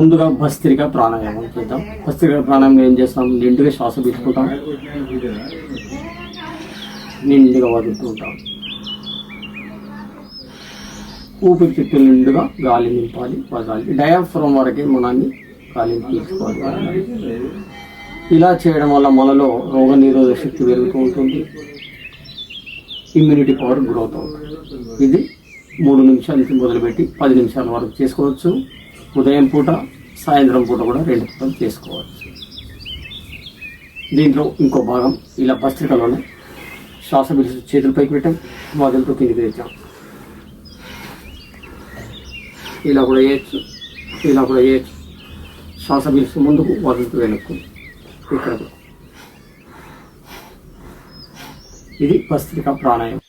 ముందుగా భస్త్రిక ప్రాణాయామం చేద్దాం. భస్త్రిక ప్రాణాయామం ఏం చేస్తాం? నిండుగా శ్వాస పీల్చుకుంటాం, నిండుగా వదులుతూ ఉంటాం. ఊపిరితిత్తులు నిండుగా గాలి నింపాలి, వదలాలి. డయాఫ్రమ్ వరకే మనాన్ని గాలిని పీల్చుకోవాలి. ఇలా చేయడం వల్ల మనలో రోగ నిరోధక శక్తి పెరుగుతూ ఉంటుంది, ఇమ్యూనిటీ పవర్ గ్రోత్ అవుతుంది. ఇది 3 నిమిషాల నుంచి మొదలుపెట్టి 10 నిమిషాల వరకు చేసుకోవచ్చు. ఉదయం పూట, సాయంత్రం పూట కూడా 2 పూటలు చేసుకోవచ్చు. దీంట్లో ఇంకో భాగం ఇలా భస్త్రికలోనే శ్వాస పీల్చి చేతులు పైకి పెట్టాం, వదులుతూ కిందికి తెచ్చాం. ఇలా కూడా చేయొచ్చు, ఇలా కూడా చేయొచ్చు. శ్వాస పీల్చి ముందుకు, వదులుతూ వెనక్కు. ఇక్కడ ఇది భస్త్రిక ప్రాణాయామం.